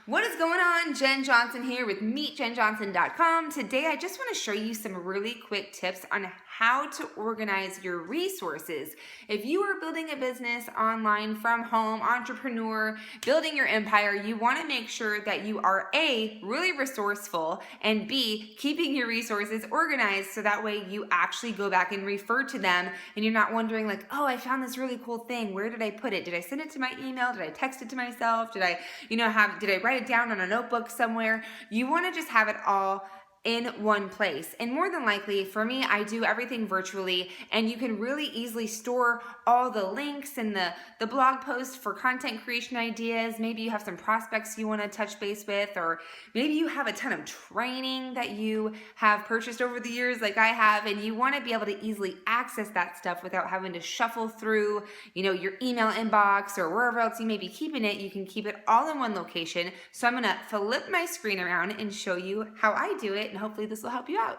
What is going on? Jen Johnson here with MeetJenJohnson.com. Today I just want to show you some really quick tips on how to organize your resources. If you are building a business online from home, entrepreneur, building your empire, you want to make sure that you are A, really resourceful, and B, keeping your resources organized so that way you actually go back and refer to them and you're not wondering like, oh, I found this really cool thing. Where did I put it? Did I send it to my email? Did I text it to myself? Did I write it down on a notebook somewhere? You want to just have it all in one place. And more than likely, for me, I do everything virtually, and you can really easily store all the links and the blog posts for content creation ideas. Maybe you have some prospects you want to touch base with, or maybe you have a ton of training that you have purchased over the years like I have, and you want to be able to easily access that stuff without having to shuffle through, your email inbox or wherever else you may be keeping it. You can keep it all in one location. So I'm going to flip my screen around and show you how I do it, and hopefully this will help you out.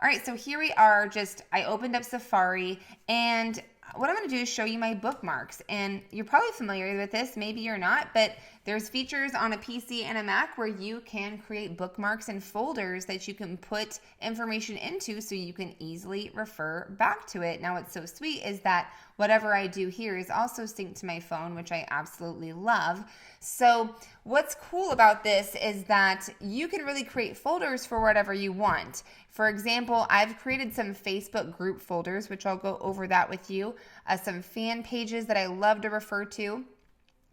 All right, so here we are. I opened up Safari, and what I'm going to do is show you my bookmarks. And you're probably familiar with this, maybe you're not, but there's features on a PC and a Mac where you can create bookmarks and folders that you can put information into so you can easily refer back to it. Now, what's so sweet is that whatever I do here is also synced to my phone, which I absolutely love. So what's cool about this is that you can really create folders for whatever you want. For example, I've created some Facebook group folders, which I'll go over that with you, some fan pages that I love to refer to,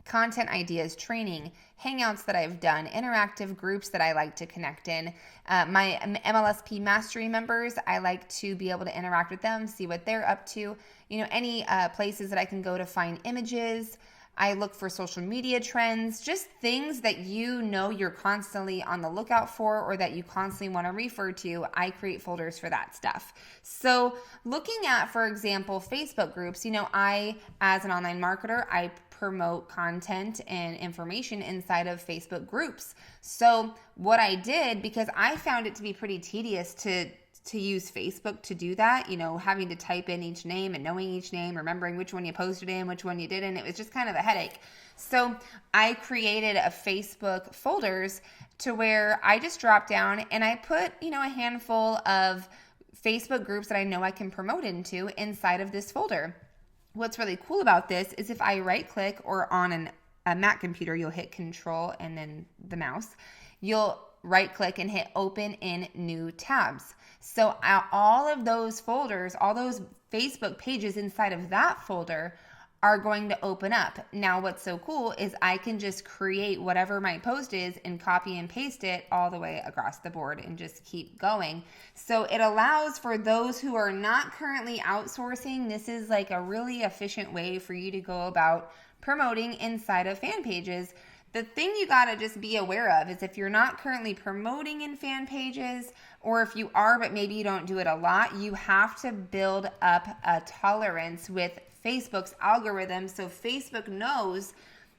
content ideas, training, hangouts that I've done, interactive groups that I like to connect in. My MLSP Mastery members, I like to be able to interact with them, see what they're up to. Any places that I can go to find images. I look for social media trends, just things that you're constantly on the lookout for or that you constantly want to refer to. I create folders for that stuff. So looking at, for example, Facebook groups, I, as an online marketer, I promote content and information inside of Facebook groups. So what I did, because I found it to be pretty tedious to use Facebook to do that, having to type in each name and knowing each name, remembering which one you posted in, which one you didn't. It was just kind of a headache. So I created a Facebook folders to where I just drop down and I put, a handful of Facebook groups that I know I can promote into inside of this folder. What's really cool about this is if I right click, or on a Mac computer, you'll hit Control and then the mouse, you'll right click and hit open in new tabs. So all of those folders, all those Facebook pages inside of that folder are going to open up. Now, what's so cool is I can just create whatever my post is and copy and paste it all the way across the board and just keep going. So it allows for those who are not currently outsourcing, this is like a really efficient way for you to go about promoting inside of fan pages. The thing you got to just be aware of is if you're not currently promoting in fan pages, or if you are but maybe you don't do it a lot, you have to build up a tolerance with Facebook's algorithm so Facebook knows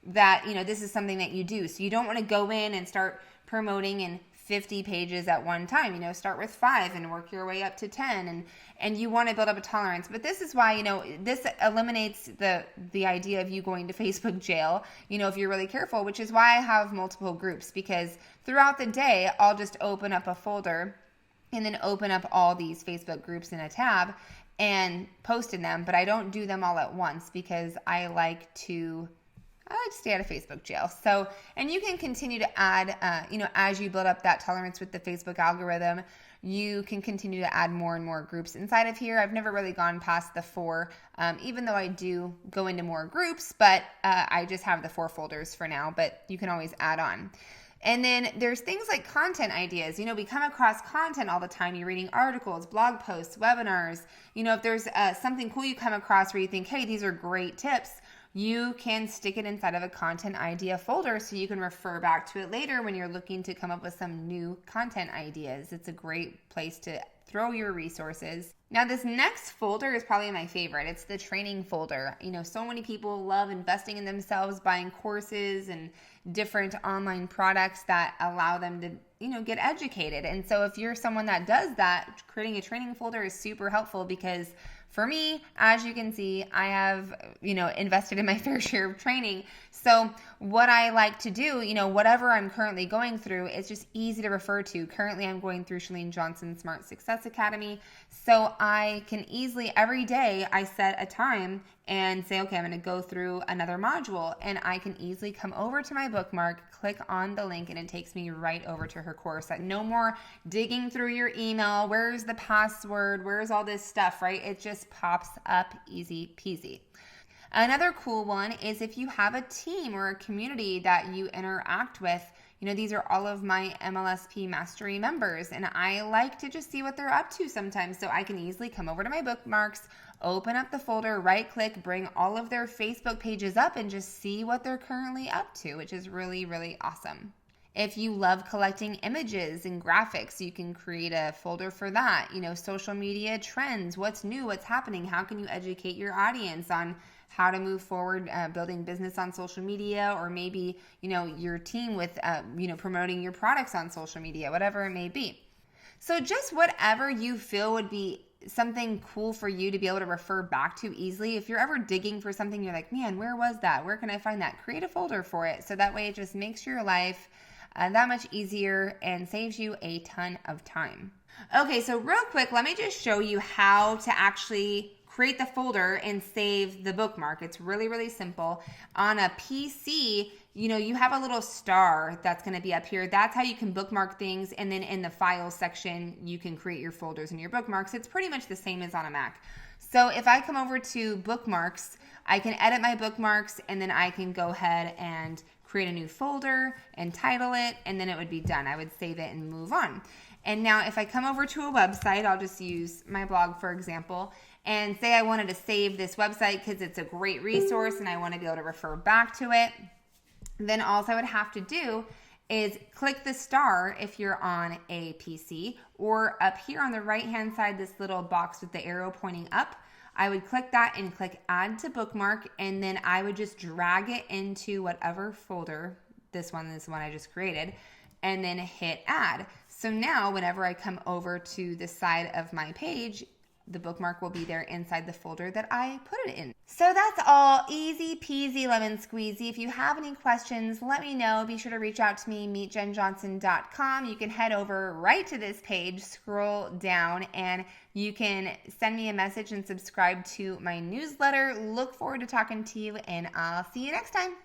that this is something that you do. So you don't want to go in and start promoting in 50 pages at one time. Start with 5 and work your way up to 10, and you want to build up a tolerance. But this is why this eliminates the idea of you going to Facebook jail, if you're really careful, which is why I have multiple groups, because throughout the day I'll just open up a folder and then open up all these Facebook groups in a tab and post in them, but I don't do them all at once because I like to stay out of Facebook jail. So, and you can continue to add, as you build up that tolerance with the Facebook algorithm, you can continue to add more and more groups inside of here. I've never really gone past the 4, even though I do go into more groups, but I just have the 4 folders for now, but you can always add on. And then there's things like content ideas. We come across content all the time. You're reading articles, blog posts, webinars. If there's something cool you come across where you think, hey, these are great tips, you can stick it inside of a content idea folder so you can refer back to it later when you're looking to come up with some new content ideas. It's a great place to throw your resources. Now, this next folder is probably my favorite. It's the training folder. So many people love investing in themselves, buying courses and different online products that allow them to, get educated. And so if you're someone that does that, creating a training folder is super helpful because for me, as you can see, I have, invested in my fair share of training. So what I like to do, whatever I'm currently going through, it's just easy to refer to. Currently, I'm going through Chalene Johnson's Smart Success Academy. So I can easily, every day, I set a time and say, okay, I'm going to go through another module. And I can easily come over to my bookmark, click on the link, and it takes me right over to her course. No more digging through your email. Where's the password? Where's all this stuff, right? It just pops up easy peasy. Another cool one is if you have a team or a community that you interact with. These are all of my MLSP Mastery members, and I like to just see what they're up to sometimes. So I can easily come over to my bookmarks, open up the folder, right click, bring all of their Facebook pages up, and just see what they're currently up to, which is really, really awesome. If you love collecting images and graphics, you can create a folder for that. Social media trends, what's new, what's happening, how can you educate your audience on how to move forward building business on social media, or maybe, your team with, promoting your products on social media, whatever it may be. So just whatever you feel would be something cool for you to be able to refer back to easily. If you're ever digging for something, you're like, man, where was that? Where can I find that? Create a folder for it. So that way it just makes your life that much easier and saves you a ton of time. Okay, so real quick, let me just show you how to actually create the folder and save the bookmark. It's really, really simple. On a PC, you have a little star that's going to be up here. That's how you can bookmark things. And then in the files section, you can create your folders and your bookmarks. It's pretty much the same as on a Mac. So if I come over to bookmarks, I can edit my bookmarks, and then I can go ahead and create a new folder and title it, and then it would be done. I would save it and move on. And now if I come over to a website, I'll just use my blog, for example, and say I wanted to save this website because it's a great resource and I want to be able to refer back to it, then all I would have to do is click the star if you're on a PC, or up here on the right hand side, this little box with the arrow pointing up, I would click that and click add to bookmark, and then I would just drag it into whatever folder, this one I just created, and then hit add. So now whenever I come over to the side of my page, the bookmark will be there inside the folder that I put it in. So that's all, easy peasy lemon squeezy. If you have any questions, let me know. Be sure to reach out to me, meetjenjohnson.com. You can head over right to this page, scroll down, and you can send me a message and subscribe to my newsletter. Look forward to talking to you, and I'll see you next time.